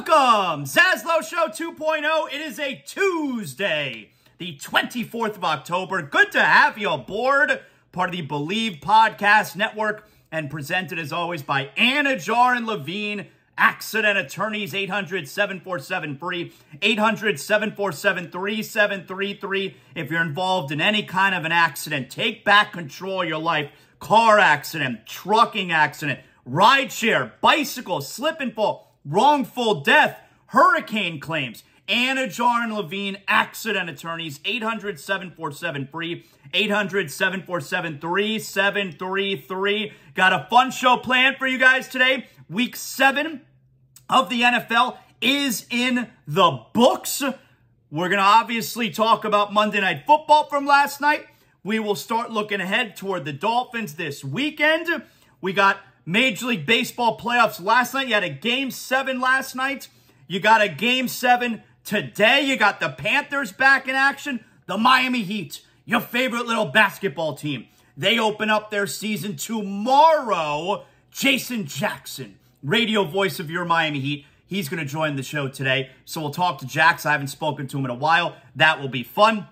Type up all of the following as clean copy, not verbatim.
Welcome, ZASLOW Show 2.0. It is a Tuesday, the 24th of October. Good to have you aboard. Part of the Believe Podcast Network and presented as always by Anidjar and Levine, accident attorneys, 800-747-FREE, 800-747-3733. If you're involved in any kind of an accident, take back control of your life. Car accident, trucking accident, rideshare, bicycle, slip and fall, wrongful death, hurricane claims. Anidjar and Levine, accident attorneys, 800-747-FREE, 800-747-3733. Got a fun show planned for you guys today. Week 7 of the NFL is in the books. We're going to obviously talk about Monday Night Football from last night. We will start looking ahead toward the Dolphins this weekend. We got Major League Baseball playoffs last night. You had a Game 7 last night. You got a Game 7 today. You got the Panthers back in action. The Miami Heat, your favorite little basketball team. They open up their season tomorrow. Jason Jackson, radio voice of your Miami Heat. He's going to join the show today. So we'll talk to Jax. I haven't spoken to him in a while. That will be fun.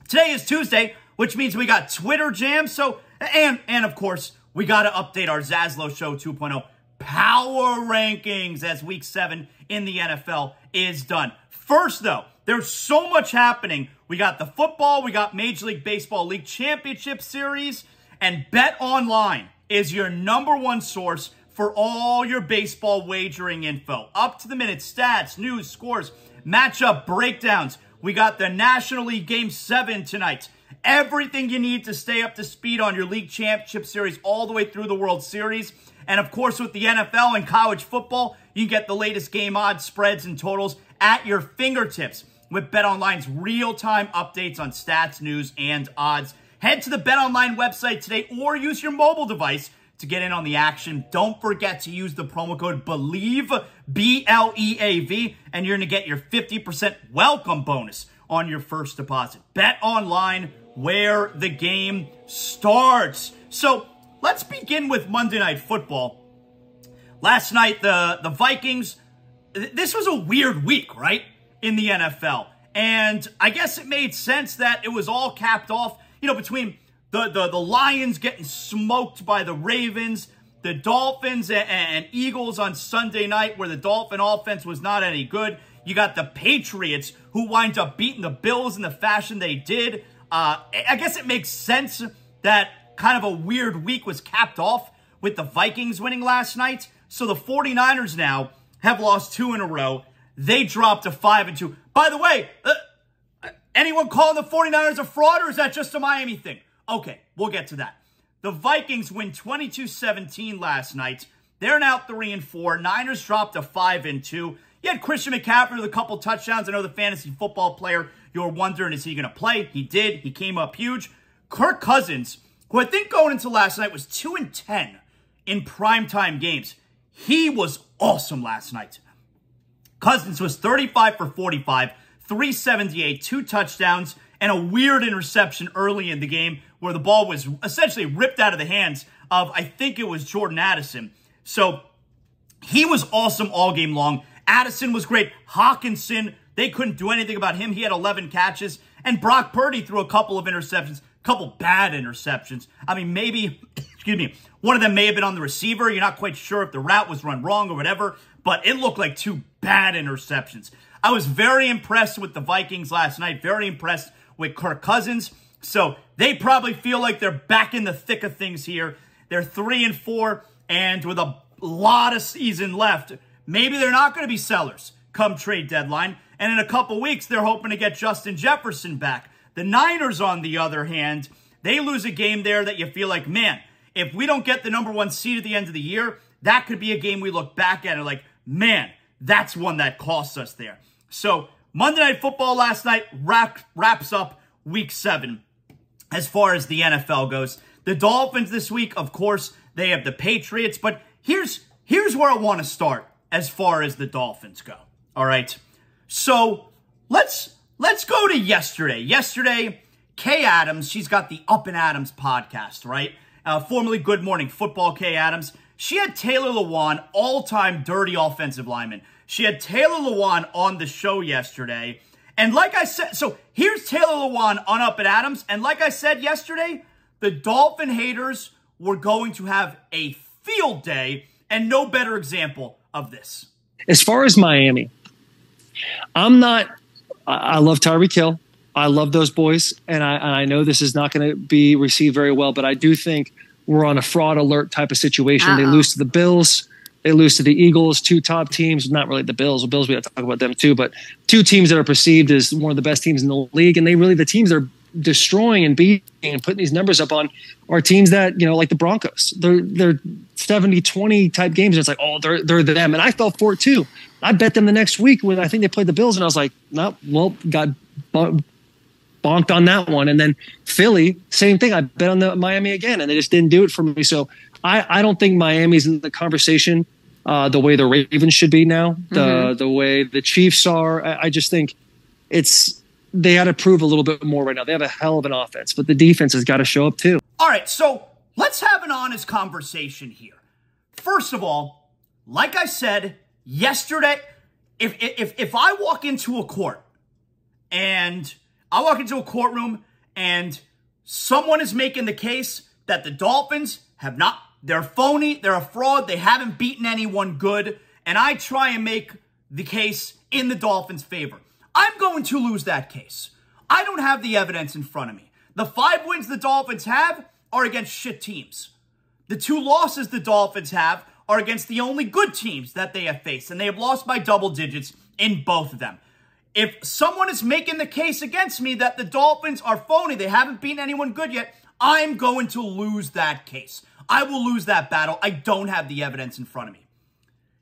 Today is Tuesday, which means we got Twitter Jam. So, and of course, we got to update our ZASLOW Show 2.0 power rankings as Week 7 in the NFL is done. First, though, there's so much happening. We got the football, we got Major League Baseball League Championship Series, and BetOnline is your #1 source for all your baseball wagering info. Up-to-the-minute stats, news, scores, matchup breakdowns. We got the National League Game 7 tonight. Everything you need to stay up to speed on your League Championship Series all the way through the World Series. And, of course, with the NFL and college football, you can get the latest game odds, spreads, and totals at your fingertips with BetOnline's real-time updates on stats, news, and odds. Head to the BetOnline website today or use your mobile device to get in on the action. Don't forget to use the promo code BELIEVE, B-L-E-A-V, and you're going to get your 50% welcome bonus on your first deposit. BetOnline, where the game starts. So let's begin with Monday Night Football. Last night, the Vikings, this was a weird week, right, in the NFL. And I guess it made sense that it was all capped off, you know, between the Lions getting smoked by the Ravens, the Dolphins and Eagles on Sunday night where the Dolphin offense was not any good. You got the Patriots who wind up beating the Bills in the fashion they did. I guess it makes sense that kind of a weird week was capped off with the Vikings winning last night. So the 49ers now have lost 2 in a row. They dropped to 5-2. By the way, anyone calling the 49ers a fraud, or is that just a Miami thing? Okay, we'll get to that. The Vikings win 22-17 last night. They're now 3-4. Niners dropped to 5-2. You had Christian McCaffrey with a couple touchdowns. I know the fantasy football player, you're wondering, is he going to play? He did. He came up huge. Kirk Cousins, who I think going into last night was 2-10 in primetime games. He was awesome last night. Cousins was 35 for 45, 378, 2 touchdowns, and a weird interception early in the game where the ball was essentially ripped out of the hands of, I think it was Jordan Addison. So he was awesome all game long. Addison was great. Hawkinson, they couldn't do anything about him. He had 11 catches. And Brock Purdy threw a couple of interceptions, a couple bad interceptions. I mean, maybe, excuse me, one of them may have been on the receiver. You're not quite sure if the route was run wrong or whatever, but it looked like 2 bad interceptions. I was very impressed with the Vikings last night, very impressed with Kirk Cousins. So they probably feel like they're back in the thick of things here. They're 3-4, and with a lot of season left, maybe they're not going to be sellers come trade deadline. And in a couple weeks, they're hoping to get Justin Jefferson back. The Niners, on the other hand, they lose a game there that you feel like, man, if we don't get the #1 seed at the end of the year, that could be a game we look back at and like, man, that's one that cost us there. So Monday Night Football last night wraps up Week 7 as far as the NFL goes. The Dolphins this week, of course, they have the Patriots. But here's where I want to start as far as the Dolphins go. All right. So let's go to yesterday. Yesterday, Kay Adams, she's got the Up and Adams podcast, right? Formerly Good Morning Football, Kay Adams. She had Taylor Lewan, all-time dirty offensive lineman. She had Taylor Lewan on the show yesterday. And like I said, so here's Taylor Lewan on Up and Adams. And like I said yesterday, the Dolphin haters were going to have a field day, and no better example of this. As far as Miami, I love Tyreek Hill. I love those boys. And I know this is not going to be received very well, but I do think we're on a fraud alert type of situation. They lose to the Bills. They lose to the Eagles, two top teams. Not really the Bills. The Bills, we have to talk about them too, but two teams that are perceived as one of the best teams in the league. And the teams they're destroying and beating and putting these numbers up on are teams that, like the Broncos. They're 70-20 type games. And it's like, oh, they're them. And I fell for it too. I bet them the next week when I think they played the Bills. And I was like, no, well, got bonked on that one. And then Philly, same thing. I bet on the Miami again, and they just didn't do it for me. So I don't think Miami's in the conversation the way the Ravens should be now, the way the Chiefs are. I just think they got to prove a little bit more right now. They have a hell of an offense, but the defense has got to show up too. All right, so let's have an honest conversation here. First of all, like I said yesterday, if I walk into a court and I walk into a courtroom and someone is making the case that the Dolphins they're phony, they're a fraud, they haven't beaten anyone good, and I try and make the case in the Dolphins' favor, I'm going to lose that case. I don't have the evidence in front of me. The 5 wins the Dolphins have are against shit teams. The 2 losses the Dolphins have are against the only good teams that they have faced, and they have lost by double digits in both of them. If someone is making the case against me that the Dolphins are phony, they haven't beaten anyone good yet, I'm going to lose that case. I will lose that battle. I don't have the evidence in front of me.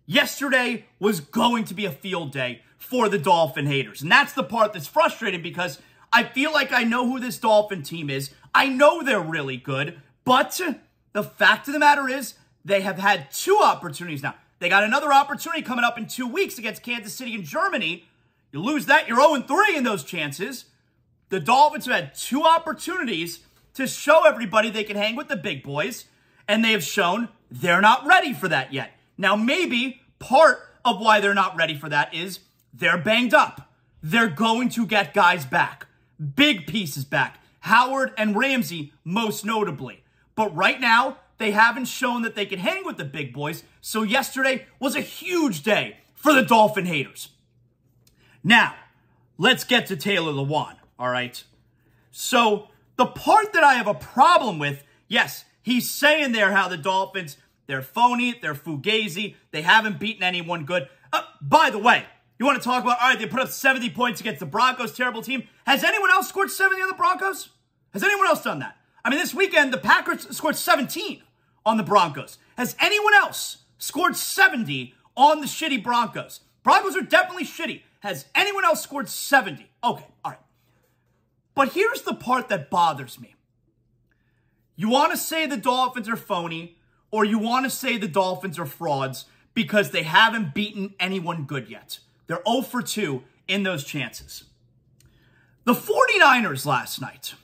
Yesterday was going to be a field day for the Dolphin haters. And that's the part that's frustrating because I feel like I know who this Dolphin team is. I know they're really good. But the fact of the matter is they have had 2 opportunities now. They got another opportunity coming up in 2 weeks against Kansas City and Germany. You lose that, you're 0-3 in those chances. The Dolphins have had 2 opportunities to show everybody they can hang with the big boys, and they have shown they're not ready for that yet. Now, maybe part of why they're not ready for that is they're banged up. They're going to get guys back, big pieces back, Howard and Ramsey most notably. But right now, they haven't shown that they can hang with the big boys, so yesterday was a huge day for the Dolphin haters. Now, let's get to Taylor Lewan, all right? So, the part that I have a problem with, yes, he's saying there how the Dolphins, they're phony, they're fugazi, they haven't beaten anyone good. By the way, you want to talk about, all right, they put up 70 points against the Broncos, terrible team. Has anyone else scored 70 on the Broncos? Has anyone else done that? I mean, this weekend, the Packers scored 17 on the Broncos. Has anyone else scored 70 on the shitty Broncos? Broncos are definitely shitty. Has anyone else scored 70? Okay, all right. But here's the part that bothers me. You want to say the Dolphins are phony, or you want to say the Dolphins are frauds because they haven't beaten anyone good yet. They're 0 for 2 in those chances. The 49ers last night,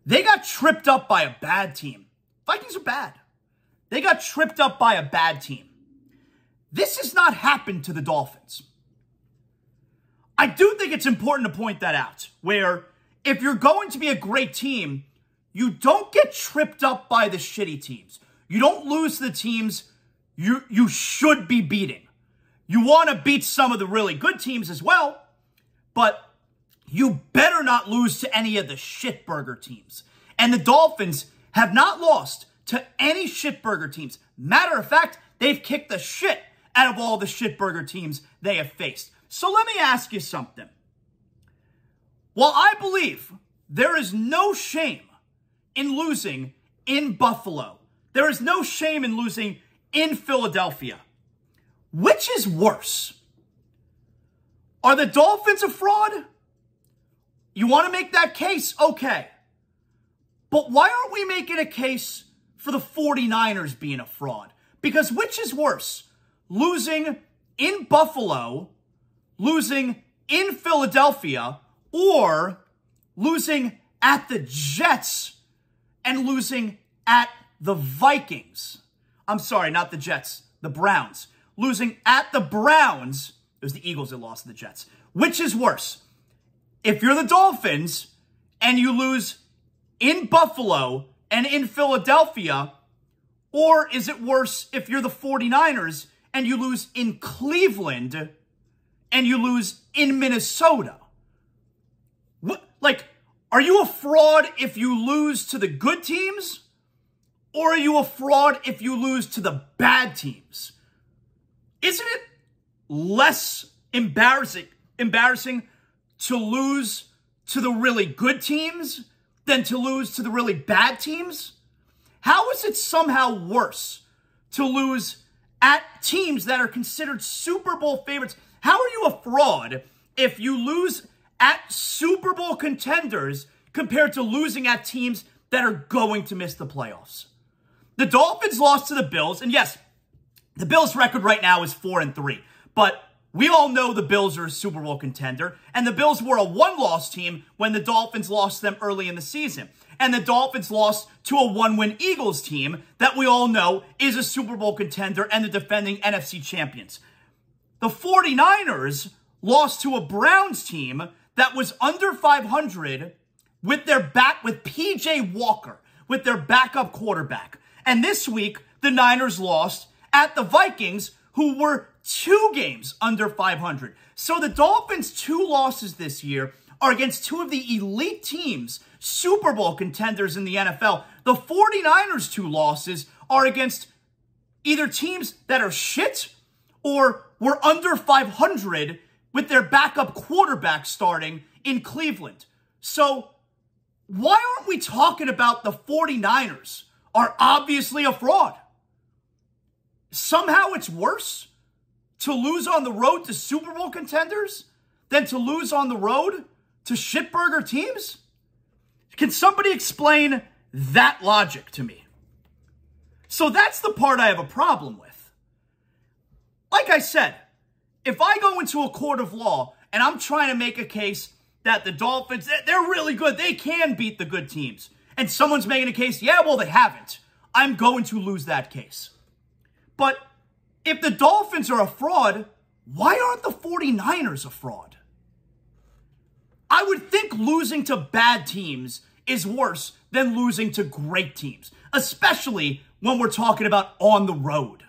they got tripped up by a bad team. Vikings are bad. They got tripped up by a bad team. This has not happened to the Dolphins. I do think it's important to point that out, where if you're going to be a great team, you don't get tripped up by the shitty teams. You don't lose to the teams you should be beating. You want to beat some of the really good teams as well, but you better not lose to any of the shitburger teams. And the Dolphins have not lost to any shitburger teams. Matter of fact, they've kicked the shit out of all the shitburger teams they have faced. So let me ask you something. While I believe there is no shame in losing in Buffalo, there is no shame in losing in Philadelphia, which is worse? Are the Dolphins a fraud? You want to make that case? Okay. But why aren't we making a case for the 49ers being a fraud? Because which is worse? Losing in Buffalo, losing in Philadelphia, or losing at the Jets and losing at the Vikings? I'm sorry, not the Jets, the Browns. Losing at the Browns, it was the Eagles that lost to the Jets. Which is worse? If you're the Dolphins and you lose in Buffalo and in Philadelphia, or is it worse if you're the 49ers and you lose in Cleveland and you lose in Minnesota? What, like, are you a fraud if you lose to the good teams? Or are you a fraud if you lose to the bad teams? Isn't it less embarrassing to lose to the really good teams than to lose to the really bad teams? How is it somehow worse to lose at teams that are considered Super Bowl favorites? How are you a fraud if you lose at Super Bowl contenders compared to losing at teams that are going to miss the playoffs? The Dolphins lost to the Bills, and yes, the Bills' record right now is 4-3, but we all know the Bills are a Super Bowl contender, and the Bills were a one-loss team when the Dolphins lost to them early in the season. And the Dolphins lost to a one-win Eagles team that we all know is a Super Bowl contender and the defending NFC champions. The 49ers lost to a Browns team that was under 500 with P.J. Walker, with their backup quarterback. And this week, the Niners lost at the Vikings, who were 2 games under 500. So the Dolphins' 2 losses this year are against 2 of the elite teams, Super Bowl contenders in the NFL. The 49ers' 2 losses are against either teams that are shit or were under 500 with their backup quarterback starting in Cleveland. So why aren't we talking about the 49ers are obviously a fraud? Somehow it's worse to lose on the road to Super Bowl contenders than to lose on the road to shitburger teams? Can somebody explain that logic to me? So that's the part I have a problem with. Like I said, if I go into a court of law and I'm trying to make a case that the Dolphins, they're really good, they can beat the good teams, and someone's making a case, yeah, well, they haven't, I'm going to lose that case. But if the Dolphins are a fraud, why aren't the 49ers a fraud? I would think losing to bad teams is worse than losing to great teams, especially when we're talking about on the road.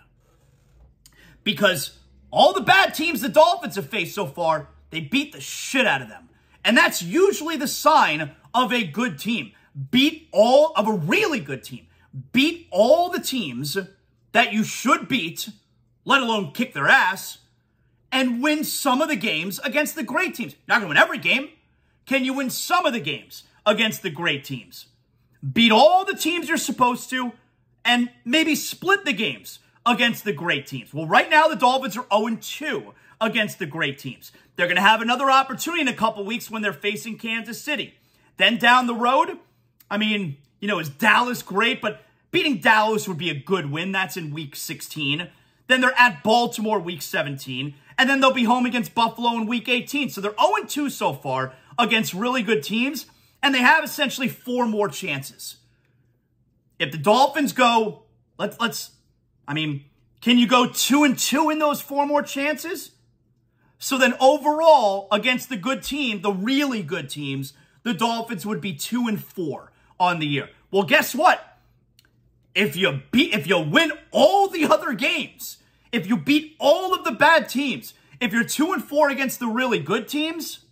Because all the bad teams the Dolphins have faced so far, they beat the shit out of them. And that's usually the sign of a good team. Beat all of a really good team. Beat all the teams that you should beat, let alone kick their ass, and win some of the games against the great teams. You're not going to win every game. Can you win some of the games against the great teams? Beat all the teams you're supposed to, and maybe split the games against the great teams. Well, right now, the Dolphins are 0-2 against the great teams. They're going to have another opportunity in a couple weeks when they're facing Kansas City. Then down the road, I mean, you know, is Dallas great? But beating Dallas would be a good win. That's in week 16. Then they're at Baltimore week 17. And then they'll be home against Buffalo in week 18. So they're 0-2 so far against really good teams. And they have essentially 4 more chances. If the Dolphins go, can you go 2-2 in those 4 more chances? So then overall, against the good team, the really good teams, the Dolphins would be 2-4 on the year. Well, guess what? If you win all the other games, if you beat all of the bad teams, if you're 2-4 against the really good teams,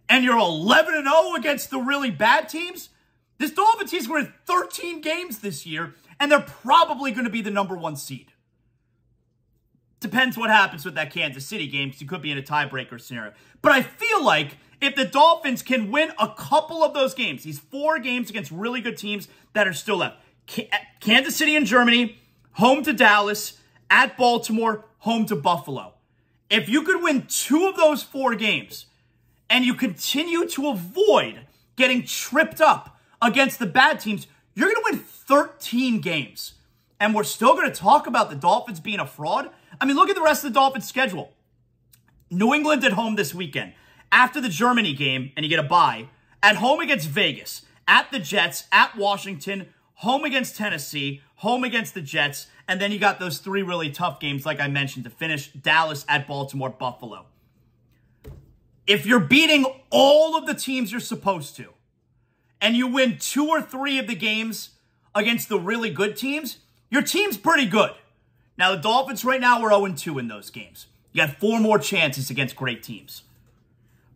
and you're 11-0 against the really bad teams, this Dolphins team's going to win 13 games this year, and they're probably going to be the #1 seed. Depends what happens with that Kansas City game, because you could be in a tiebreaker scenario. But I feel like if the Dolphins can win a couple of those games, these 4 games against really good teams that are still left, Kansas City and Germany, home to Dallas, at Baltimore, home to Buffalo. If you could win 2 of those 4 games, and you continue to avoid getting tripped up against the bad teams, you're going to win 13 games. And we're still going to talk about the Dolphins being a fraud? I mean, look at the rest of the Dolphins' schedule. New England at home this weekend. After the Germany game, and you get a bye, at home against Vegas, at the Jets, at Washington, home against Tennessee, home against the Jets, And then you got those 3 really tough games, like I mentioned, to finish: Dallas, at Baltimore, Buffalo. If you're beating all of the teams you're supposed to, and you win 2 or 3 of the games against the really good teams, your team's pretty good. Now, the Dolphins right now are 0-2 in those games. You got 4 more chances against great teams.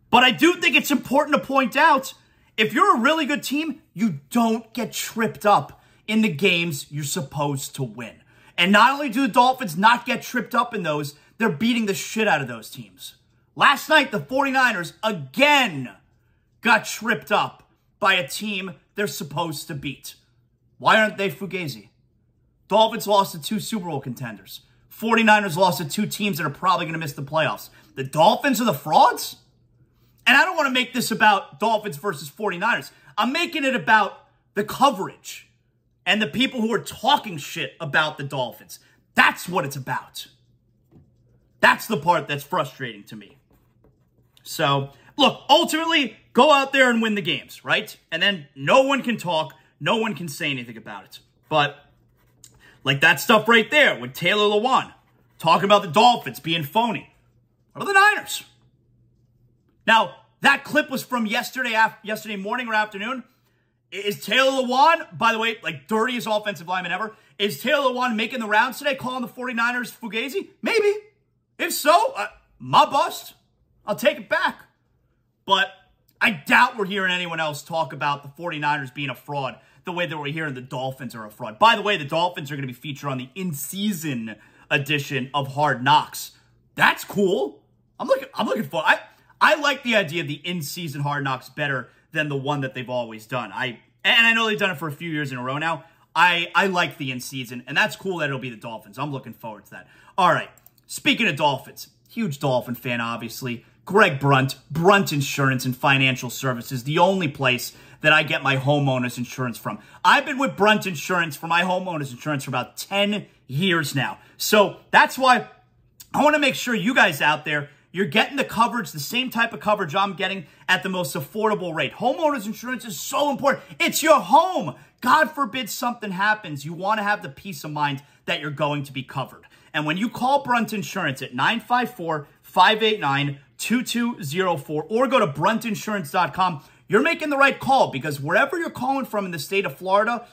But I do think it's important to point out, if you're a really good team, you don't get tripped up in the games you're supposed to win. And not only do the Dolphins not get tripped up in those, they're beating the shit out of those teams. Last night, the 49ers again got tripped up by a team they're supposed to beat. Why aren't they Fugazi? Dolphins lost to 2 Super Bowl contenders. 49ers lost to 2 teams that are probably going to miss the playoffs. The Dolphins are the frauds? And I don't want to make this about Dolphins versus 49ers. I'm making it about the coverage and the people who are talking shit about the Dolphins. That's what it's about. That's the part that's frustrating to me. So, look, ultimately, go out there and win the games, right? And then no one can talk, no one can say anything about it. But, like that stuff right there with Taylor Lewan talking about the Dolphins being phony. What are the Niners? Now, that clip was from yesterday morning or afternoon. Is Taylor Lewan, by the way, like dirtiest offensive lineman ever, is Taylor Lewan making the rounds today, calling the 49ers Fugazi? Maybe. If so, my bust. I'll take it back. But I doubt we're hearing anyone else talk about the 49ers being a fraud the way that we're hearing the Dolphins are a fraud. By the way, the Dolphins are going to be featured on the in-season edition of Hard Knocks. That's cool. I'm looking for. I like the idea of the in-season Hard Knocks better than the one that they've always done. And I know they've done it for a few years in a row now. I like the in-season, and that's cool that it'll be the Dolphins. I'm looking forward to that. All right, speaking of Dolphins, huge Dolphin fan, obviously. Greg Brunt, Brunt Insurance and Financial Services, the only place that I get my homeowner's insurance from. I've been with Brunt Insurance for my homeowner's insurance for about 10 years now. So that's why I want to make sure you guys out there, you're getting the coverage, the same type of coverage I'm getting at the most affordable rate. Homeowner's insurance is so important. It's your home. God forbid something happens. You want to have the peace of mind that you're going to be covered. And when you call Brunt Insurance at 954-589-2204 or go to bruntinsurance.com, you're making the right call, because wherever you're calling from in the state of Florida,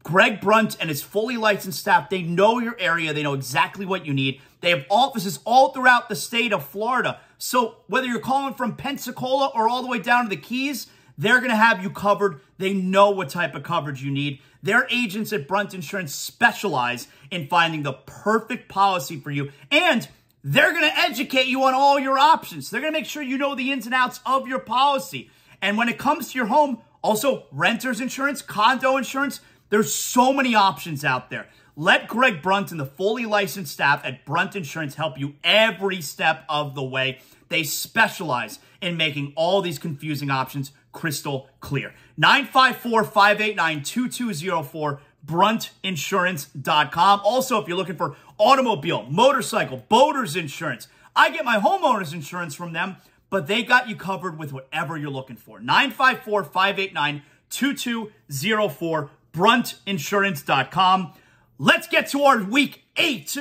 Greg Brunt and his fully licensed staff, they know your area. They know exactly what you need. They have offices all throughout the state of Florida. So whether you're calling from Pensacola or all the way down to the Keys, they're going to have you covered. They know what type of coverage you need. Their agents at Brunt Insurance specialize in finding the perfect policy for you, and they're going to educate you on all your options. They're going to make sure you know the ins and outs of your policy. And when it comes to your home, also renter's insurance, condo insurance, there's so many options out there. Let Greg Brunt and the fully licensed staff at Brunt Insurance help you every step of the way. They specialize in making all these confusing options crystal clear. 954-589-2204, bruntinsurance.com. Also, if you're looking for automobile, motorcycle, boaters insurance, I get my homeowner's insurance from them, but they got you covered with whatever you're looking for. 954-589-2204, bruntinsurance.com. Let's get to our Week 8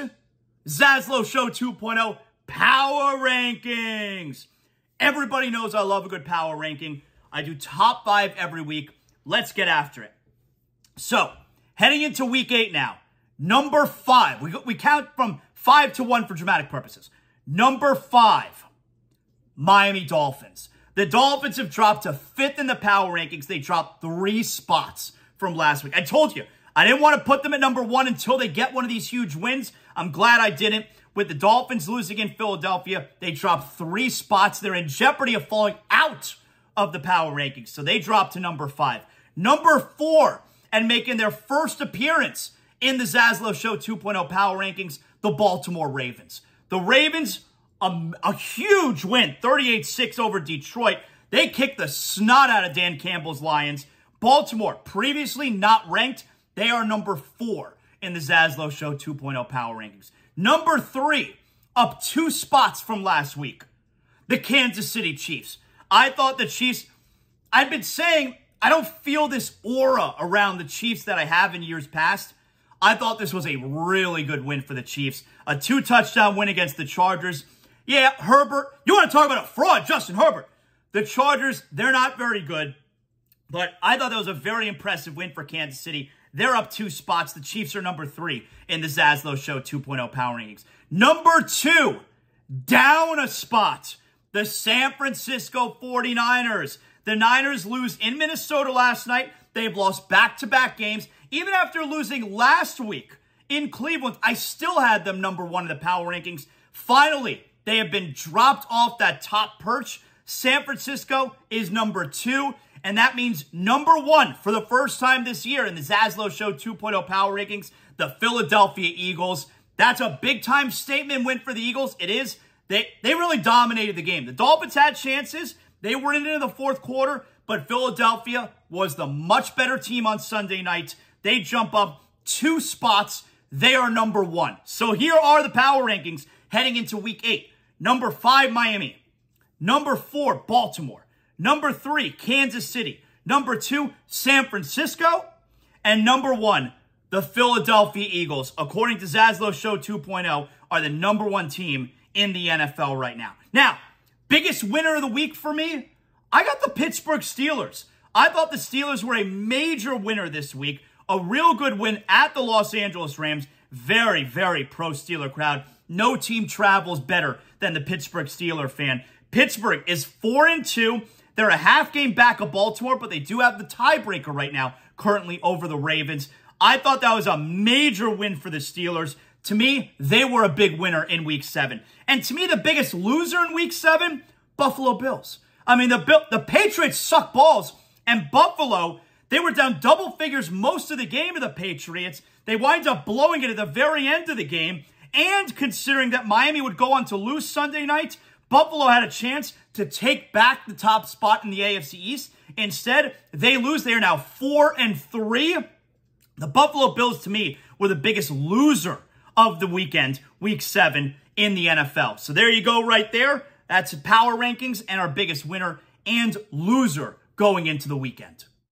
ZASLOW Show 2.0 Power Rankings. Everybody knows I love a good power ranking. I do top 5 every week. Let's get after it. So, heading into Week 8 now. Number 5. We count from 5 to 1 for dramatic purposes. Number 5, Miami Dolphins. The Dolphins have dropped to 5th in the power rankings. They dropped 3 spots from last week. I told you, I didn't want to put them at number 1 until they get one of these huge wins. I'm glad I didn't. With the Dolphins losing in Philadelphia, they dropped 3 spots. They're in jeopardy of falling out of the power rankings, so they dropped to number 5. Number 4, and making their first appearance in the ZASLOW Show 2.0 power rankings, the Baltimore Ravens. The Ravens, a huge win, 38-6 over Detroit. They kicked the snot out of Dan Campbell's Lions. Baltimore, previously not ranked, they are number 4 in the ZASLOW Show 2.0 power rankings. Number 3, up 2 spots from last week, the Kansas City Chiefs. I thought the Chiefs, I've been saying, I don't feel this aura around the Chiefs that I have in years past. I thought this was a really good win for the Chiefs. A 2-touchdown win against the Chargers. Yeah, Herbert. You want to talk about a fraud, Justin Herbert. The Chargers, they're not very good. But I thought that was a very impressive win for Kansas City. They're up 2 spots. The Chiefs are number 3 in the ZASLOW Show 2.0 power rankings. Number 2, down a spot. The San Francisco 49ers. The Niners lose in Minnesota last night. They've lost back-to-back games. Even after losing last week in Cleveland, I still had them number 1 in the power rankings. Finally, they have been dropped off that top perch. San Francisco is number 2. And that means number 1 for the first time this year in the ZASLOW Show 2.0 power rankings, the Philadelphia Eagles. That's a big-time statement win for the Eagles. It is. They really dominated the game. The Dolphins had chances. They were into the fourth quarter, but Philadelphia was the much better team on Sunday night. They jump up 2 spots. They are number 1. So here are the power rankings heading into Week 8. Number 5, Miami. Number 4, Baltimore. Number 3, Kansas City. Number 2, San Francisco. And number 1, the Philadelphia Eagles, according to ZASLOW Show 2.0, are the number 1 team in the NFL right now. Now, biggest winner of the week for me, I got the Pittsburgh Steelers. I thought the Steelers were a major winner this week. A real good win at the Los Angeles Rams. Very, very pro-Steeler crowd. No team travels better than the Pittsburgh Steeler fan. Pittsburgh is 4-2. They're a half game back of Baltimore, but they do have the tiebreaker right now, currently over the Ravens. I thought that was a major win for the Steelers. To me, they were a big winner in Week 7. And to me, the biggest loser in Week 7, Buffalo Bills. I mean, the Patriots suck balls, and Buffalo, they were down double figures most of the game of the Patriots. They wind up blowing it at the very end of the game. And considering that Miami would go on to lose Sunday night, Buffalo had a chance to take back the top spot in the AFC East. Instead, they lose. They are now 4-3. The Buffalo Bills, to me, were the biggest loser of the weekend, Week 7 in the NFL. So there you go right there. That's power rankings and our biggest winner and loser going into the weekend.